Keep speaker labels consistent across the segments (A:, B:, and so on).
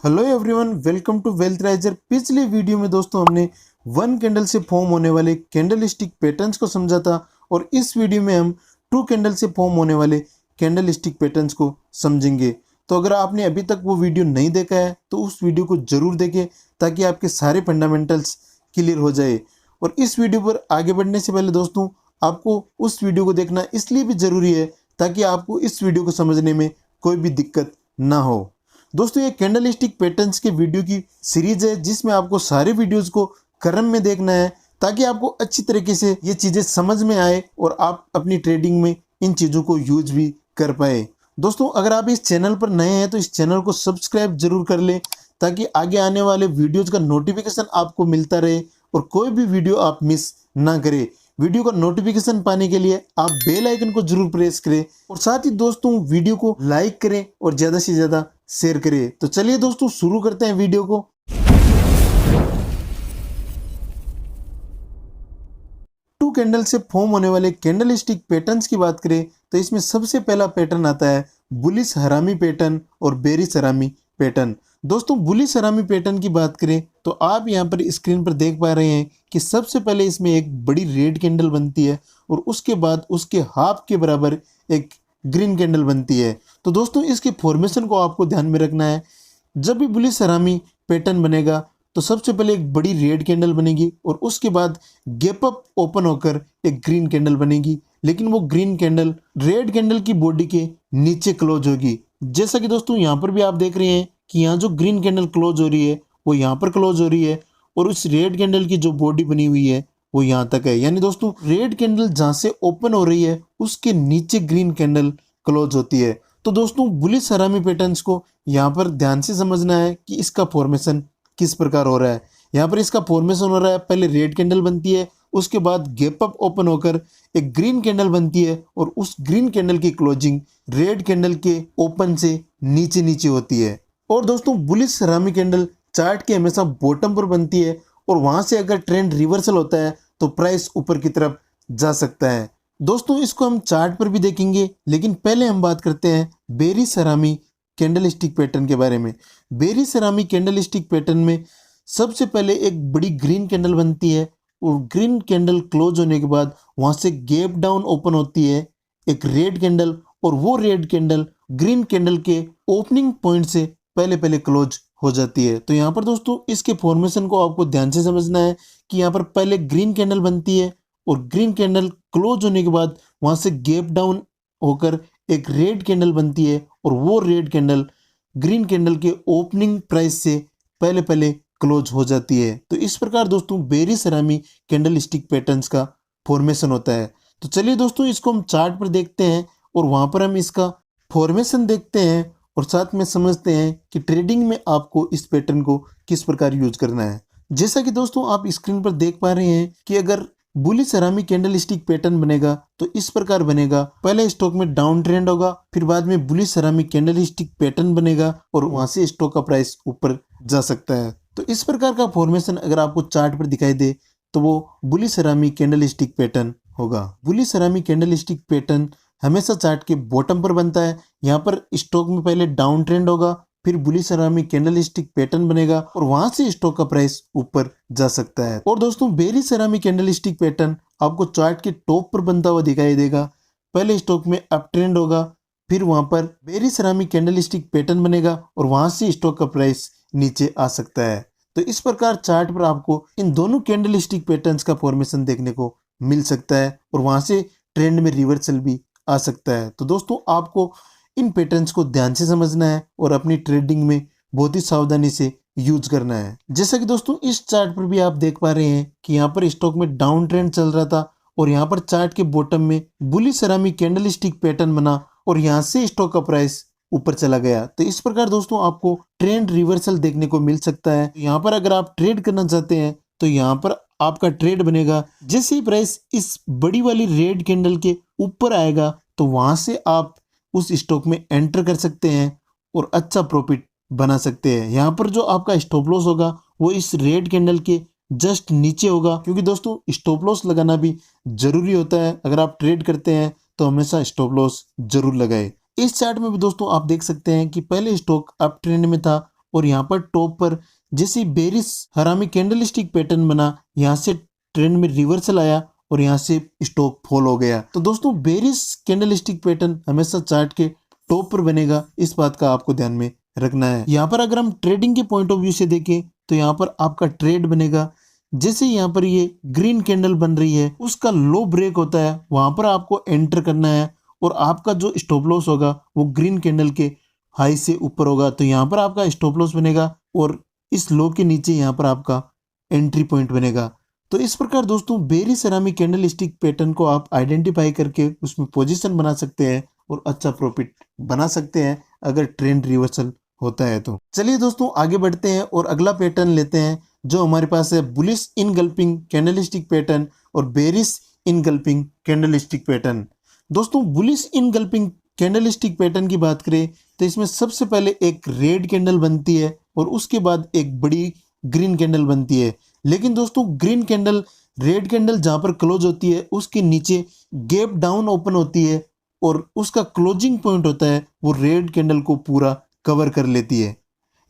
A: Hello everyone, welcome to Wealth Riser. पिछले video में दोस्तों हमने वन कैंडल से फॉर्म होने वाले कैंडल स्टिक पैटर्न्स को समझा था और इस वीडियो में हम टू कैंडल से फॉर्म होने वाले कैंडल स्टिक पैटर्न्स को समझेंगे। तो अगर आपने अभी तक वो वीडियो नहीं देखा है तो उस वीडियो को जरूर देखें ताकि आपके सारे फंडामेंटल्स क्लियर हो जाए। और इस वीडियो पर आगे बढ़ने से पहले दोस्तों आपको उस वीडियो को देखना इसलिए भी ज़रूरी है ताकि आपको इस वीडियो को समझने में कोई भी दिक्कत ना हो। दोस्तों ये कैंडल स्टिक पैटर्न्स के वीडियो की सीरीज है जिसमें आपको सारे वीडियोस को क्रम में देखना है ताकि आपको अच्छी तरीके से ये चीज़ें समझ में आए और आप अपनी ट्रेडिंग में इन चीज़ों को यूज भी कर पाए। दोस्तों अगर आप इस चैनल पर नए हैं तो इस चैनल को सब्सक्राइब जरूर कर लें ताकि आगे आने वाले वीडियोज़ का नोटिफिकेशन आपको मिलता रहे और कोई भी वीडियो आप मिस ना करें। वीडियो का नोटिफिकेशन पाने के लिए आप बेल आइकन को जरूर प्रेस करें और साथ ही दोस्तों वीडियो को लाइक करें और ज़्यादा से ज़्यादा शेयर करिए। तो चलिए दोस्तों शुरू करते हैं वीडियो को। टू कैंडल से फॉर्म होने वाले कैंडल स्टिक पैटर्न्स की बात करें तो इसमें सबसे पहला पैटर्न आता है बुलिश हरामी पैटर्न और बेरिश हरामी पैटर्न। दोस्तों बुलिश हरामी पैटर्न की बात करें तो आप यहाँ पर स्क्रीन पर देख पा रहे हैं कि सबसे पहले इसमें एक बड़ी रेड कैंडल बनती है और उसके बाद उसके हाफ के बराबर एक ग्रीन कैंडल बनती है। तो दोस्तों इसके फॉर्मेशन को आपको ध्यान में रखना है। जब भी बुलिश हरामी पैटर्न बनेगा तो सबसे पहले एक बड़ी रेड कैंडल बनेगी और उसके बाद गैप अप ओपन होकर एक ग्रीन कैंडल बनेगी, लेकिन वो ग्रीन कैंडल रेड कैंडल की बॉडी के नीचे क्लोज होगी। जैसा कि दोस्तों यहाँ पर भी आप देख रहे हैं कि यहाँ जो ग्रीन कैंडल क्लोज हो रही है वो यहाँ पर क्लोज हो रही है और उस रेड कैंडल की जो बॉडी बनी हुई है वो यहाँ तक है। यानी दोस्तों रेड कैंडल जहाँ से ओपन हो रही है उसके नीचे ग्रीन कैंडल क्लोज होती है। तो दोस्तों बुलिश हरामी पैटर्न्स को यहाँ पर ध्यान से समझना है कि इसका फॉर्मेशन किस प्रकार हो रहा है। यहाँ पर इसका फॉर्मेशन हो रहा है, पहले रेड कैंडल बनती है, उसके बाद गैप अप ओपन होकर एक ग्रीन कैंडल बनती है और उस ग्रीन कैंडल की क्लोजिंग रेड कैंडल के ओपन से नीचे नीचे होती है। और दोस्तों बुलिश हरामी कैंडल चार्ट के हमेशा बॉटम पर बनती है और वहां से अगर ट्रेंड रिवर्सल होता है तो प्राइस ऊपर की तरफ जा सकता है। दोस्तों इसको हम चार्ट पर भी देखेंगे, लेकिन पहले हम बात करते हैं बेरिश हरामी कैंडल स्टिक पैटर्न के बारे में। बेरिश हरामी कैंडल स्टिक पैटर्न में सबसे पहले एक बड़ी ग्रीन कैंडल बनती है और ग्रीन कैंडल क्लोज होने के बाद वहां से गैप डाउन ओपन होती है एक रेड कैंडल और वो रेड कैंडल ग्रीन कैंडल के ओपनिंग पॉइंट से पहले पहले क्लोज हो जाती है। तो यहाँ पर दोस्तों इसके फॉर्मेशन को आपको ध्यान से समझना है कि यहाँ पर पहले ग्रीन कैंडल बनती है और ग्रीन कैंडल क्लोज होने के बाद वहां से गैप डाउन होकर एक रेड कैंडल बनती है और वो रेड कैंडल ग्रीन कैंडल के ओपनिंग प्राइस से पहले पहले क्लोज हो जाती है। तो इस प्रकार दोस्तों बेरिश हरामी कैंडल स्टिक पैटर्न्स का फॉर्मेशन होता है। तो चलिए दोस्तों इसको हम चार्ट पर देखते हैं और वहां पर हम इसका फॉर्मेशन देखते हैं और साथ में समझते हैं कि ट्रेडिंग में आपको इस पैटर्न को किस प्रकार यूज करना है। जैसा कि दोस्तों आप स्क्रीन पर देख पा रहे हैं कि अगर bullish harami candlestick pattern बनेगा तो इस प्रकार बनेगा। पहले स्टॉक में डाउन ट्रेंड होगा, फिर बाद में bullish harami candlestick pattern बनेगा और वहां से स्टॉक का प्राइस ऊपर जा सकता है। तो इस प्रकार का फॉर्मेशन अगर आपको चार्ट पर दिखाई दे तो वो bullish harami candlestick pattern होगा। Bullish harami candlestick pattern हमेशा चार्ट के बॉटम पर बनता है। यहाँ पर स्टॉक में पहले डाउन ट्रेंड होगा, फिर bullish harami candlestick pattern बनेगा और वहां से स्टॉक का प्राइस ऊपर जा सकता है। और दोस्तों बेरिश हरामी कैंडल स्टिक पैटर्न आपको चार्ट के टॉप पर बनता हुआ दिखाई देगा। पहले स्टॉक में अप ट्रेंड होगा, फिर वहां पर बेरिश हरामी कैंडल स्टिक पैटर्न बनेगा और वहां से स्टॉक का प्राइस नीचे आ सकता है। तो इस प्रकार चार्ट पर आपको इन दोनों कैंडल स्टिक पैटर्न्स का फॉर्मेशन देखने को मिल सकता है और वहां से ट्रेंड में रिवर्सल भी आ सकता है। तो दोस्तों आपको इन पैटर्न्स को ध्यान से समझना है और अपनी ट्रेडिंग में बहुत ही सावधानी से यूज करना है। जैसा कि दोस्तों इस चार्ट पर भी आप देख पा रहे हैं कि यहाँ पर स्टॉक में डाउन ट्रेंड चल रहा था और यहाँ पर चार्ट के बॉटम में bullish harami candlestick pattern बना और यहाँ से स्टॉक का प्राइस ऊपर चला गया। तो इस प्रकार दोस्तों आपको ट्रेंड रिवर्सल देखने को मिल सकता है। यहाँ पर अगर आप ट्रेड करना चाहते हैं तो यहाँ पर आपका ट्रेड बनेगा। जैसे ही प्राइस इस बड़ी वाली रेड कैंडल के ऊपर आएगा तो वहां से आप उस स्टॉक में एंटर कर सकते हैं और अच्छा प्रॉफिट बना सकते हैं। यहाँ पर जो आपका स्टॉप लॉस होगा वो इस रेड कैंडल के जस्ट नीचे होगा, क्योंकि दोस्तों स्टॉप लॉस लगाना भी जरूरी होता है। अगर आप ट्रेड करते हैं तो हमेशा स्टॉप लॉस जरूर लगाए। इस चार्ट में भी दोस्तों आप देख सकते हैं कि पहले स्टॉक अप ट्रेंड में था और यहाँ पर टॉप पर जैसे बेरिस हरामी कैंडलस्टिक पैटर्न बना, यहाँ से ट्रेंड में रिवर्सल आया और यहाँ से स्टॉक फॉल हो गया। तो दोस्तों बेरिस कैंडलस्टिक पैटर्न हमेशा चार्ट के टॉप पर बनेगा, इस बात का आपको ध्यान में रखना है। यहाँ पर अगर हम ट्रेडिंग के पॉइंट ऑफ व्यू से देखें तो यहाँ पर आपका ट्रेड बनेगा, जैसे यहाँ पर ये ग्रीन कैंडल बन रही है उसका लो ब्रेक होता है, वहां पर आपको एंटर करना है और आपका जो स्टॉप लॉस होगा वो ग्रीन कैंडल के हाई से ऊपर होगा। तो यहाँ पर आपका स्टॉप लॉस बनेगा और इस लो के नीचे यहाँ पर आपका एंट्री पॉइंट बनेगा। तो इस प्रकार दोस्तों बेरिस सेरामिक कैंडलस्टिक पैटर्न को आप आइडेंटिफाई करके उसमें पोजीशन बना सकते हैं और अच्छा प्रॉफिट बना सकते हैं अगर ट्रेंड रिवर्सल होता है तो। चलिए दोस्तों आगे बढ़ते हैं और अगला पैटर्न लेते हैं जो हमारे पास है बुलिश इनगल्पिंग कैंडलस्टिक पैटर्न और बेरिस इनगल्पिंग कैंडलस्टिक पैटर्न। दोस्तों बुलिश इनगल्पिंग कैंडलस्टिक पैटर्न की बात करें तो इसमें सबसे पहले एक रेड कैंडल बनती है और उसके बाद एक बड़ी ग्रीन कैंडल बनती है। लेकिन दोस्तों ग्रीन कैंडल रेड कैंडल जहां पर क्लोज होती है उसके नीचे गैप डाउन ओपन होती है और उसका क्लोजिंग पॉइंट होता है वो रेड कैंडल को पूरा कवर कर लेती है।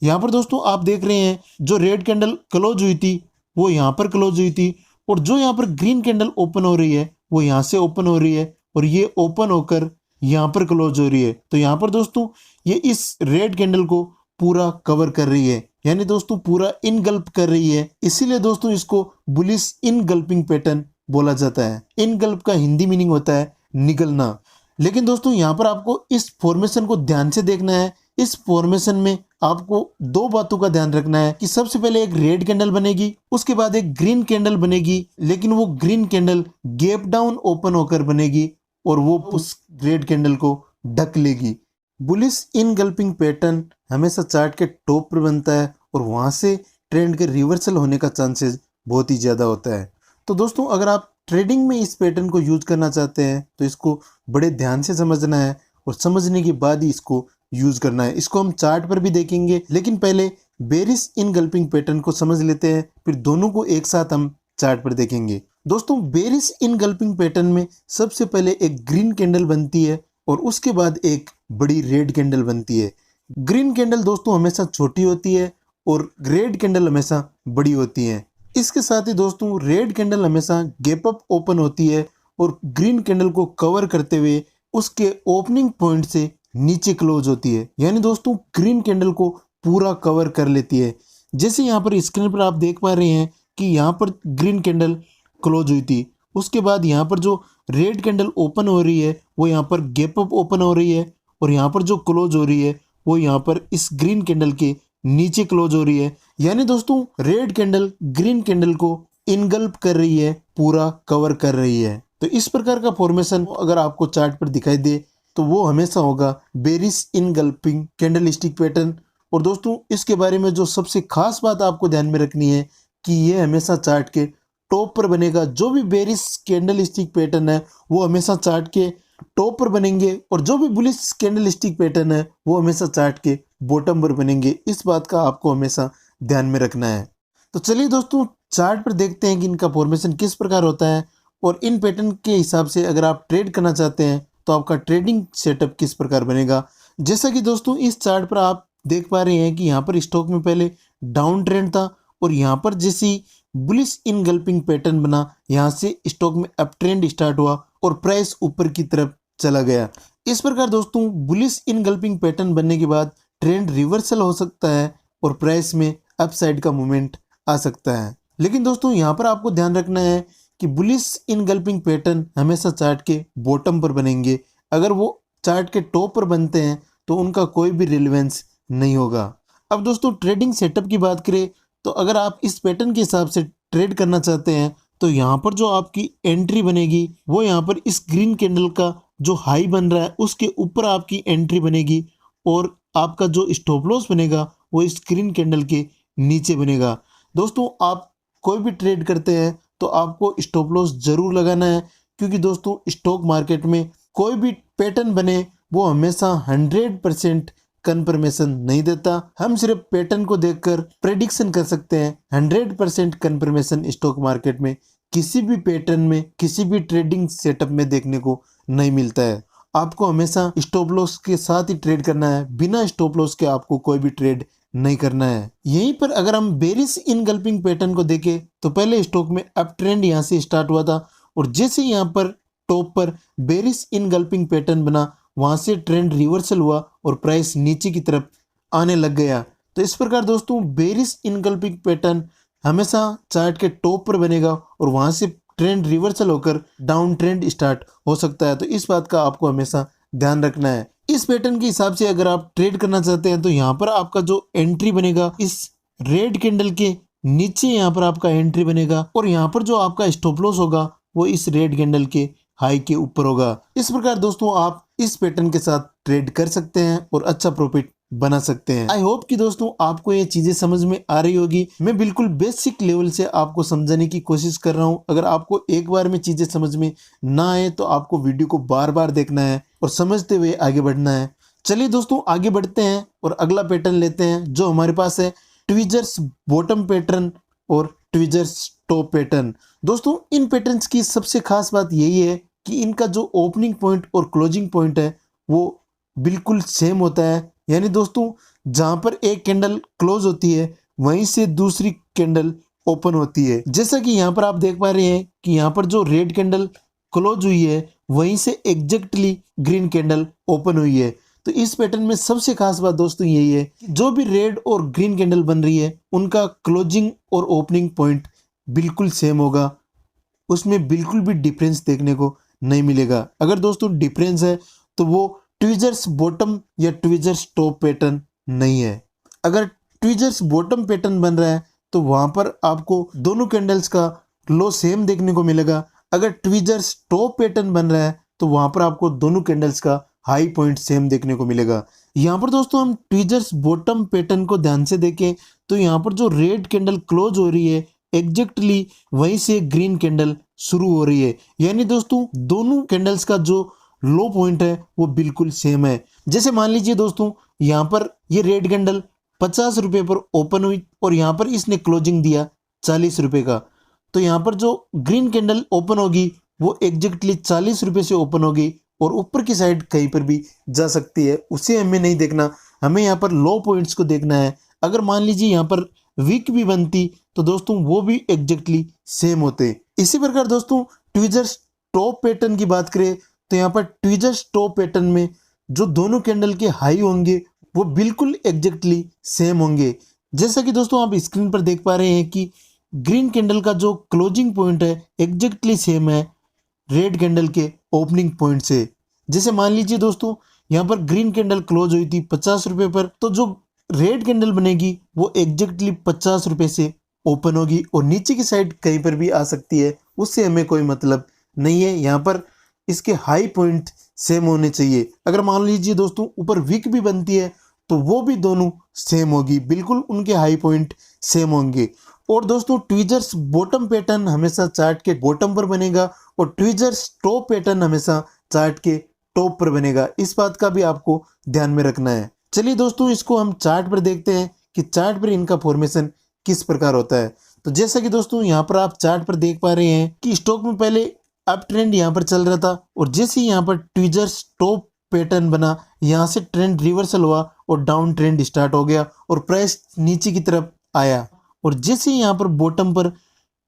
A: यहाँ पर दोस्तों आप देख रहे हैं जो रेड कैंडल क्लोज हुई थी वो यहाँ पर क्लोज हुई थी और जो यहाँ पर ग्रीन कैंडल ओपन हो रही है वो यहाँ से ओपन हो रही है और ये ओपन होकर यहाँ पर क्लोज हो रही है। तो यहाँ पर दोस्तों ये इस रेड कैंडल को पूरा कवर कर रही है, यानी दोस्तों पूरा इनगल्प कर रही है, इसीलिए दोस्तों इसको बुलिश इनगल्पिंग पैटर्न बोला जाता है। इनगल्प का हिंदी मीनिंग होता है निगलना। लेकिन दोस्तों यहाँ पर आपको इस फॉर्मेशन को ध्यान से देखना है। इस फॉर्मेशन में आपको दो बातों का ध्यान रखना है कि सबसे पहले एक रेड कैंडल बनेगी, उसके बाद एक ग्रीन कैंडल बनेगी, लेकिन वो green candle gap down open होकर बनेगी और वो उस रेड कैंडल को ढक लेगी। बुलिश इनगल्पिंग पैटर्न हमेशा चार्ट के टॉप पर बनता है और वहां से ट्रेंड के रिवर्सल होने का चांसेस बहुत ही ज्यादा होता है। तो दोस्तों अगर आप ट्रेडिंग में इस पैटर्न को यूज करना चाहते हैं तो इसको बड़े ध्यान से समझना है और समझने के बाद ही इसको यूज करना है। इसको हम चार्ट पर भी देखेंगे, लेकिन पहले बेरिस इनगल्पिंग पैटर्न को समझ लेते हैं, फिर दोनों को एक साथ हम चार्ट पर देखेंगे। दोस्तों बेरिस इनगल्पिंग पैटर्न में सबसे पहले एक ग्रीन कैंडल बनती है और उसके बाद एक बड़ी रेड कैंडल बनती है। ग्रीन कैंडल दोस्तों हमेशा छोटी होती है और रेड कैंडल हमेशा बड़ी होती है। इसके साथ ही दोस्तों रेड कैंडल हमेशा गैप अप ओपन होती है और ग्रीन कैंडल को कवर करते हुए उसके ओपनिंग पॉइंट से नीचे क्लोज होती है, यानी दोस्तों ग्रीन कैंडल को पूरा कवर कर लेती है। जैसे यहाँ पर स्क्रीन पर आप देख पा रहे हैं कि यहाँ पर ग्रीन कैंडल क्लोज हुई थी, उसके बाद यहाँ पर जो रेड कैंडल ओपन हो रही है वो यहाँ पर गैप अप ओपन हो रही है और यहाँ पर जो क्लोज हो रही है वो यहाँ पर इस ग्रीन कैंडल के नीचे क्लोज हो रही है, यानी दोस्तों रेड कैंडल ग्रीन कैंडल को इनगल्प कर रही है, पूरा कवर कर रही है। तो इस प्रकार का फॉर्मेशन अगर आपको चार्ट पर दिखाई दे तो वो हमेशा होगा बेरिस इनगल्पिंग कैंडलस्टिक पैटर्न। और दोस्तों इसके बारे में जो सबसे खास बात आपको ध्यान में रखनी है कि ये हमेशा चार्ट के टॉप पर बनेगा। जो भी बेरिस कैंडलस्टिक पैटर्न है वो हमेशा चार्ट के टॉप पर बनेंगे और जो भी बुलिश कैंडलस्टिक पैटर्न है वो हमेशा चार्ट के बॉटम पर बनेंगे। इस बात का आपको हमेशा ध्यान में रखना है। तो चलिए दोस्तों चार्ट पर देखते हैं कि इनका फॉर्मेशन किस प्रकार होता है और इन पैटर्न के हिसाब से अगर आप ट्रेड करना चाहते हैं तो आपका ट्रेडिंग सेटअप किस प्रकार बनेगा। जैसा कि दोस्तों इस चार्ट पर आप देख पा रहे हैं कि यहाँ पर स्टॉक में पहले डाउन ट्रेंड था और यहाँ पर जैसी बुलिश इनगल्पिंग पैटर्न बना, यहाँ से स्टॉक में अप ट्रेंड स्टार्ट हुआ और प्राइस ऊपर की तरफ चला गया। इस प्रकार दोस्तों बुलिश इनगल्पिंग पैटर्न बनने के बाद ट्रेंड रिवर्सल हो सकता है और प्राइस में अपसाइड का मूवमेंट आ सकता है। लेकिन दोस्तों यहाँ पर आपको ध्यान रखना है कि बुलिश इनगल्पिंग पैटर्न हमेशा चार्ट के बॉटम पर बनेंगे। अगर वो चार्ट के टॉप पर बनते हैं तो उनका कोई भी रिलेवेंस नहीं होगा। अब दोस्तों ट्रेडिंग सेटअप की बात करें तो अगर आप इस पैटर्न के हिसाब से ट्रेड करना चाहते हैं तो यहाँ पर जो आपकी एंट्री बनेगी वो यहाँ पर इस ग्रीन कैंडल का जो हाई बन रहा है उसके ऊपर आपकी एंट्री बनेगी और आपका जो स्टॉप लॉस बनेगा वो इस ग्रीन कैंडल के नीचे बनेगा। दोस्तों आप कोई भी ट्रेड करते हैं तो आपको स्टॉप लॉस जरूर लगाना है, क्योंकि दोस्तों स्टॉक मार्केट में कोई भी पैटर्न बने वो हमेशा 100% कंफर्मेशन नहीं देता। हम सिर्फ पैटर्न को देखकर प्रेडिक्शन कर सकते हैं। 100% कंफर्मेशन स्टॉक मार्केट में किसी भी पैटर्न में किसी भी ट्रेडिंग सेटअप में देखने को नहीं मिलता है। आपको हमेशा स्टॉप लॉस के साथ ही ट्रेड करना है, बिना स्टॉप लॉस के आपको कोई भी ट्रेड नहीं करना है। यहीं पर अगर हम बेरिश इनगल्पिंग पैटर्न को देखें तो पहले स्टॉक में अप ट्रेंड यहाँ से स्टार्ट हुआ था और जैसे यहाँ पर टॉप पर बेरिश इनगल्पिंग पैटर्न बना, वहां से ट्रेंड रिवर्सल हुआ और प्राइस नीचे की तरफ आने लग गया। तो इस प्रकार दोस्तों बेरिश इनगल्पिंग पैटर्न हमेशा चार्ट के टॉप पर बनेगा और वहां से ट्रेंड रिवर्सल होकर डाउन ट्रेंड स्टार्ट हो सकता है। तो इस बात का आपको हमेशा ध्यान रखना है। इस पैटर्न के हिसाब से अगर आप ट्रेड करना चाहते हैं तो यहाँ पर आपका जो एंट्री बनेगा इस रेड कैंडल के नीचे यहाँ पर आपका एंट्री बनेगा और यहाँ पर जो आपका स्टॉप लॉस होगा वो इस रेड कैंडल के हाई के ऊपर होगा। इस प्रकार दोस्तों आप इस पैटर्न के साथ ट्रेड कर सकते हैं और अच्छा प्रॉफिट बना सकते हैं। आई होप कि दोस्तों आपको ये चीजें समझ में आ रही होगी। मैं बिल्कुल बेसिक लेवल से आपको समझाने की कोशिश कर रहा हूँ। अगर आपको एक बार में चीजें समझ में ना आए तो आपको वीडियो को बार बार देखना है और समझते हुए आगे बढ़ना है। चलिए दोस्तों आगे बढ़ते हैं और अगला पैटर्न लेते हैं जो हमारे पास है ट्विजर्स बॉटम पैटर्न और ट्विजर्स टॉप पैटर्न। दोस्तों इन पैटर्न्स की सबसे खास बात यही है कि इनका जो ओपनिंग पॉइंट और क्लोजिंग पॉइंट है वो बिल्कुल सेम होता है। यानी दोस्तों जहां पर एक कैंडल क्लोज होती है वहीं से दूसरी कैंडल ओपन होती है। जैसा कि यहाँ पर आप देख पा रहे हैं कि यहाँ पर जो रेड कैंडल क्लोज हुई है वहीं से एग्जैक्टली ग्रीन कैंडल ओपन हुई है। तो इस पैटर्न में सबसे खास बात दोस्तों यही है कि जो भी रेड और ग्रीन कैंडल बन रही है उनका क्लोजिंग और ओपनिंग पॉइंट बिल्कुल सेम होगा, उसमें बिल्कुल भी डिफरेंस देखने को नहीं मिलेगा। अगर दोस्तों डिफरेंस है तो वो ट्विजर्स बॉटम या ट्विजर्स टॉप पैटर्न नहीं है। अगर ट्विजर्स बॉटम पैटर्न बन रहा है तो वहां पर आपको दोनों कैंडल्स का लो सेम देखने को मिलेगा। अगर ट्विजर्स टॉप पैटर्न बन रहा है तो वहां पर आपको दोनों कैंडल्स का हाई पॉइंट सेम देखने को मिलेगा। यहाँ पर दोस्तों हम ट्विजर्स बॉटम पैटर्न को ध्यान से देखें तो यहाँ पर जो रेड कैंडल क्लोज हो रही है एग्जैक्टली वहीं से ग्रीन कैंडल शुरू हो रही है। यानी दोस्तों दोनों कैंडल्स का जो लो पॉइंट है वो बिल्कुल सेम है। जैसे मान लीजिए दोस्तों यहाँ पर ये रेड कैंडल 50 रुपये पर ओपन हुई और यहाँ पर इसने क्लोजिंग दिया 40 रुपये का, तो यहाँ पर जो ग्रीन कैंडल ओपन होगी वो एग्जैक्टली 40 रुपये से ओपन होगी और ऊपर की साइड कहीं पर भी जा सकती है। उसे हमें नहीं देखना, हमें यहाँ पर लो पॉइंट्स को देखना है। अगर मान लीजिए यहाँ पर वीक भी बनती तो दोस्तों वो भी एग्जैक्टली सेम होते। इसी प्रकार दोस्तों ट्विजर्स टॉप पैटर्न की बात करें तो यहाँ पर ट्विजर्स टॉप पैटर्न में जो दोनों कैंडल के हाई होंगे वो बिल्कुल एग्जैक्टली सेम होंगे। जैसा कि दोस्तों आप स्क्रीन पर देख पा रहे हैं कि ग्रीन कैंडल का जो क्लोजिंग पॉइंट है एग्जैक्टली सेम है रेड कैंडल के ओपनिंग पॉइंट से। जैसे मान लीजिए दोस्तों यहाँ पर ग्रीन कैंडल क्लोज हुई थी 50 रुपये पर, तो जो रेड कैंडल बनेगी वो एग्जैक्टली 50 रुपये से ओपन होगी और नीचे की साइड कहीं पर भी आ सकती है, उससे हमें कोई मतलब नहीं है। यहाँ पर इसके हाई पॉइंट सेम होने चाहिए। अगर मान लीजिए दोस्तों ऊपर वीक भी बनती है तो वो भी दोनों सेम होगी, बिल्कुल उनके हाई पॉइंट सेम होंगे। और दोस्तों ट्विजर्स बॉटम पैटर्न हमेशा चार्ट के बॉटम पर बनेगा और ट्विजर्स टॉप पैटर्न हमेशा चार्ट के टॉप पर बनेगा। इस बात का भी आपको ध्यान में रखना है। चलिए दोस्तों इसको हम चार्ट पर देखते हैं कि चार्ट पर इनका फॉर्मेशन किस प्रकार होता है। तो जैसा कि दोस्तों यहाँ पर आप चार्ट पर देख पा रहे हैं कि स्टॉक में पहले अप ट्रेंड यहाँ पर चल रहा था और जैसे ही यहाँ पर ट्विजर्स टॉप पैटर्न बना यहाँ से ट्रेंड रिवर्सल हुआ और डाउन ट्रेंड स्टार्ट हो गया और प्राइस नीचे की तरफ आया और जैसे ही यहाँ पर बॉटम पर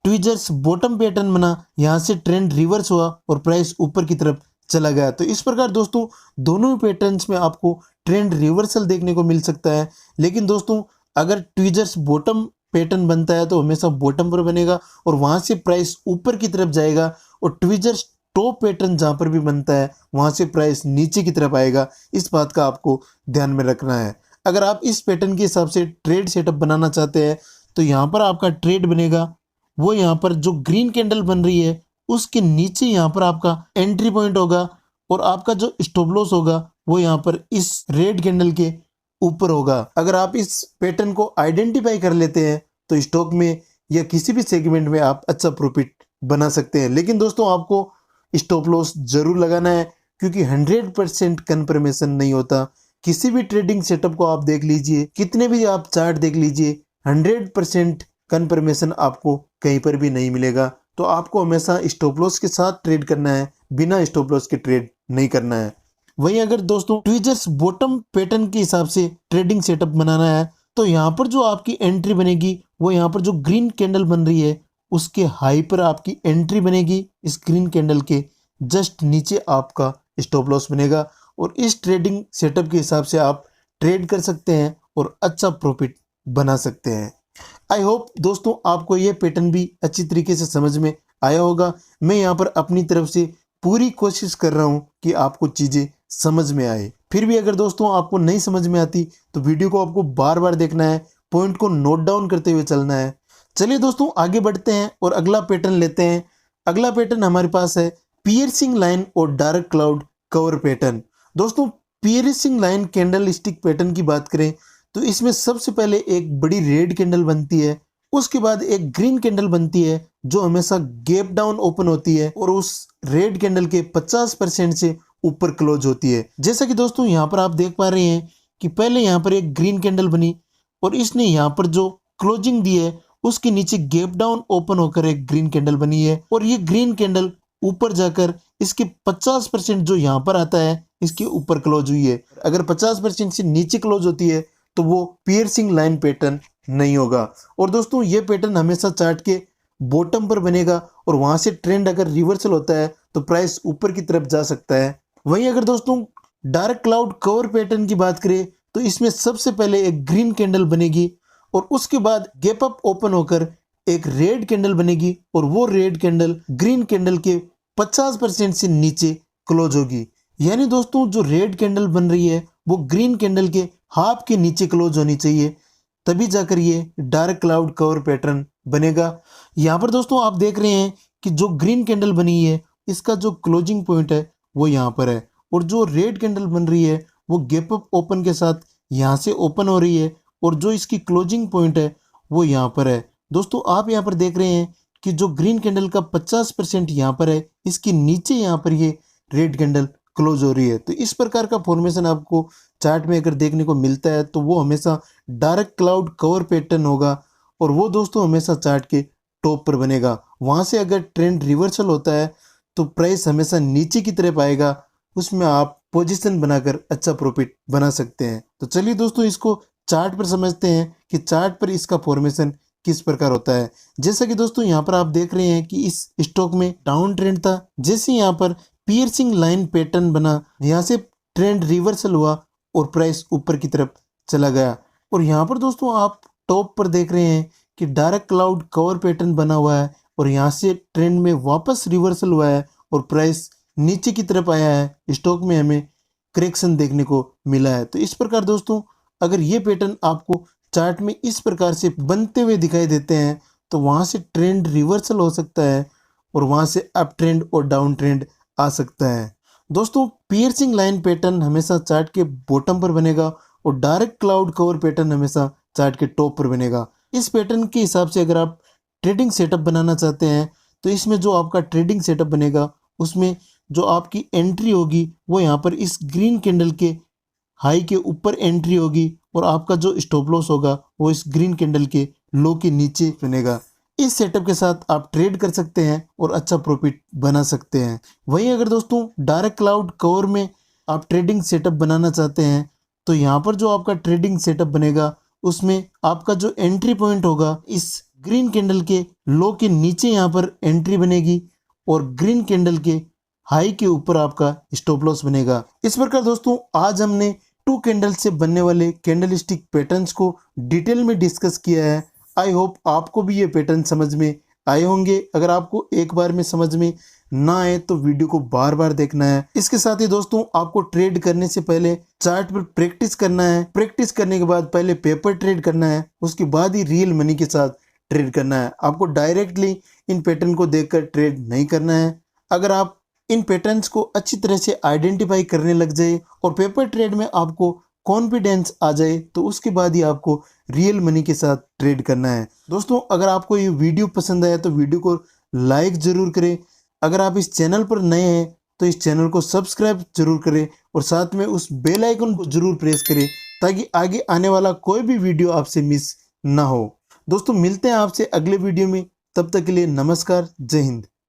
A: ट्विजर्स बॉटम पैटर्न बना यहाँ से ट्रेंड रिवर्स हुआ और प्राइस ऊपर की तरफ चला गया। तो इस प्रकार दोस्तों दोनों पैटर्न्स में आपको ट्रेंड रिवर्सल देखने को मिल सकता है। लेकिन दोस्तों अगर ट्विजर्स बॉटम पैटर्न बनता है तो हमेशा बॉटम पर बनेगा और वहां से प्राइस ऊपर की तरफ जाएगा और ट्विजर्स टॉप पैटर्न जहां पर भी बनता है वहां से प्राइस नीचे की तरफ आएगा। इस बात का आपको ध्यान में रखना है। अगर आप इस पैटर्न के हिसाब से ट्रेड सेटअप बनाना चाहते हैं तो यहाँ पर आपका ट्रेड बनेगा वो यहाँ पर जो ग्रीन कैंडल बन रही है उसके नीचे यहाँ पर आपका एंट्री पॉइंट होगा और आपका जो स्टॉप लॉस होगा वो यहाँ पर इस रेड कैंडल के ऊपर होगा। अगर आप इस पैटर्न को आइडेंटिफाई कर लेते हैं तो स्टॉक में या किसी भी सेगमेंट में आप अच्छा प्रॉफिट बना सकते हैं। लेकिन दोस्तों आपको स्टॉप लॉस जरूर लगाना है क्योंकि 100% कन्फर्मेशन नहीं होता। किसी भी ट्रेडिंग सेटअप को आप देख लीजिए, कितने भी आप चार्ट देख लीजिए, 100% कन्फर्मेशन आपको कहीं पर भी नहीं मिलेगा। तो आपको हमेशा स्टॉप लॉस के साथ ट्रेड करना है, बिना स्टॉप लॉस के ट्रेड नहीं करना है। वहीं अगर दोस्तों ट्विजर्स बॉटम पैटर्न के हिसाब से ट्रेडिंग सेटअप बनाना है तो यहाँ पर जो आपकी एंट्री बनेगी वो यहाँ पर जो ग्रीन कैंडल बन रही है उसके हाई पर आपकी एंट्री बनेगी। इस ग्रीन कैंडल के जस्ट नीचे आपका स्टॉप लॉस बनेगा और इस ट्रेडिंग सेटअप के हिसाब से आप ट्रेड कर सकते हैं और अच्छा प्रॉफिट बना सकते हैं। आई होप दोस्तों आपको ये पैटर्न भी अच्छी तरीके से समझ में आया होगा। मैं यहाँ पर अपनी तरफ से पूरी कोशिश कर रहा हूँ कि आपको चीज़ें समझ में आए। फिर भी अगर दोस्तों आपको नहीं समझ में आती तो वीडियो को आपको बार बार देखना है, पॉइंट को नोट डाउन करते हुए चलना है। चलिए दोस्तों आगे बढ़ते हैं और अगला पैटर्न लेते हैं। अगला पैटर्न हमारे पास है पियर्सिंग लाइन और डार्क क्लाउड कवर पैटर्न। दोस्तों piercing line candle stick pattern की बात करें तो इसमें सबसे पहले एक बड़ी रेड कैंडल बनती है, उसके बाद एक ग्रीन कैंडल बनती है जो हमेशा गैप डाउन ओपन होती है और उस रेड कैंडल के 50% से ऊपर क्लोज होती है। जैसा कि दोस्तों यहाँ पर आप देख पा रहे हैं कि पहले यहाँ पर एक ग्रीन कैंडल बनी और इसने यहाँ पर जो क्लोजिंग दी है उसके नीचे गैप डाउन ओपन होकर एक ग्रीन कैंडल बनी है और ये ग्रीन कैंडल ऊपर जाकर इसके 50% जो यहाँ पर आता है इसके ऊपर क्लोज हुई है। अगर 50% से नीचे क्लोज होती है तो वो पियर्सिंग लाइन पैटर्न नहीं होगा। और दोस्तों ये पैटर्न हमेशा चार्ट के बॉटम पर बनेगा और वहां से ट्रेंड अगर रिवर्सल होता है तो प्राइस ऊपर की तरफ जा सकता है। वहीं अगर दोस्तों डार्क क्लाउड कवर पैटर्न की बात करें तो इसमें सबसे पहले एक ग्रीन कैंडल बनेगी और उसके बाद गैप अप ओपन होकर एक रेड कैंडल बनेगी और वो रेड कैंडल ग्रीन कैंडल के 50% से नीचे क्लोज होगी। यानी दोस्तों जो रेड कैंडल बन रही है वो ग्रीन कैंडल के हाफ के नीचे क्लोज होनी चाहिए, तभी जाकर ये डार्क क्लाउड कवर पैटर्न बनेगा। यहाँ पर दोस्तों आप देख रहे हैं कि जो ग्रीन कैंडल बनी है इसका जो क्लोजिंग पॉइंट है वो यहाँ पर है और जो रेड कैंडल बन रही है वो गैप अप ओपन के साथ यहाँ से ओपन हो रही है और जो इसकी क्लोजिंग पॉइंट है वो यहाँ पर है। दोस्तों आप यहाँ पर देख रहे हैं कि जो ग्रीन कैंडल का 50% यहाँ पर है इसके नीचे यहाँ पर ये रेड कैंडल क्लोज हो रही है। तो इस प्रकार का फॉर्मेशन आपको चार्ट में अगर देखने को मिलता है तो वो हमेशा डार्क क्लाउड कवर पैटर्न होगा और वो दोस्तों हमेशा चार्ट के टॉप पर बनेगा। वहां से अगर ट्रेंड रिवर्सल होता है तो प्राइस हमेशा नीचे की तरफ आएगा, उसमें आप पोजीशन बनाकर अच्छा प्रॉफिट बना सकते हैं। तो चलिए दोस्तों इसको चार्ट पर समझते हैं कि चार्ट पर इसका फॉर्मेशन किस प्रकार होता है। जैसा कि दोस्तों यहाँ पर आप देख रहे हैं कि इस स्टॉक में डाउन ट्रेंड था, जैसे यहाँ पर पियर्सिंग लाइन पैटर्न बना, यहाँ से ट्रेंड रिवर्सल हुआ और प्राइस ऊपर की तरफ चला गया। और यहाँ पर दोस्तों आप टॉप पर देख रहे हैं कि डार्क क्लाउड कवर पैटर्न बना हुआ है और यहाँ से ट्रेंड में वापस रिवर्सल हुआ है और प्राइस नीचे की तरफ आया है। स्टॉक में हमें करेक्शन देखने को मिला है। तो इस प्रकार दोस्तों अगर ये पैटर्न आपको चार्ट में इस प्रकार से बनते हुए दिखाई देते हैं तो वहाँ से ट्रेंड रिवर्सल हो सकता है और वहाँ से अप ट्रेंड और डाउन ट्रेंड आ सकता है। दोस्तों पियर्सिंग लाइन पैटर्न हमेशा चार्ट के बॉटम पर बनेगा और डार्क क्लाउड कवर पैटर्न हमेशा चार्ट के टॉप पर बनेगा। इस पैटर्न के हिसाब से अगर आप ट्रेडिंग सेटअप बनाना चाहते हैं तो इसमें जो आपका ट्रेडिंग सेटअप बनेगा उसमें जो आपकी एंट्री होगी वो यहाँ पर इस ग्रीन कैंडल के हाई के ऊपर एंट्री होगी और आपका जो स्टॉप लॉस होगा वो इस ग्रीन कैंडल के लो के नीचे बनेगा। इस सेटअप के साथ आप ट्रेड कर सकते हैं और अच्छा प्रॉफिट बना सकते हैं। वहीं अगर दोस्तों डार्क क्लाउड कवर में आप ट्रेडिंग सेटअप बनाना चाहते हैं तो यहाँ पर जो आपका ट्रेडिंग सेटअप बनेगा उसमें आपका जो एंट्री पॉइंट होगा इस ग्रीन कैंडल के लो के नीचे यहाँ पर एंट्री बनेगी और ग्रीन कैंडल के हाई के ऊपर आपका स्टॉप लॉस बनेगा। इस प्रकार दोस्तों आज हमने 2 कैंडल से बनने वाले कैंडल स्टिक पैटर्न्स को डिटेल में डिस्कस किया है। आई होप आपको भी ये पैटर्न समझ में आए होंगे। अगर आपको एक बार में समझ में ना आए तो वीडियो को बार बार देखना है। इसके साथ ही दोस्तों आपको ट्रेड करने से पहले चार्ट पर प्रैक्टिस करना है। प्रैक्टिस करने के बाद पहले पेपर ट्रेड करना है, उसके बाद ही रियल मनी के साथ ट्रेड करना है। आपको डायरेक्टली इन पैटर्न को देखकर ट्रेड नहीं करना है। अगर आप इन पैटर्न्स को अच्छी तरह से आइडेंटिफाई करने लग जाए और पेपर ट्रेड में आपको कॉन्फिडेंस आ जाए तो उसके बाद ही आपको रियल मनी के साथ ट्रेड करना है। दोस्तों अगर आपको ये वीडियो पसंद आया तो वीडियो को लाइक ज़रूर करें। अगर आप इस चैनल पर नए हैं तो इस चैनल को सब्सक्राइब जरूर करें और साथ में उस बेल आइकन को जरूर प्रेस करें ताकि आगे आने वाला कोई भी वीडियो आपसे मिस ना हो। दोस्तों मिलते हैं आपसे अगले वीडियो में, तब तक के लिए नमस्कार, जय हिंद।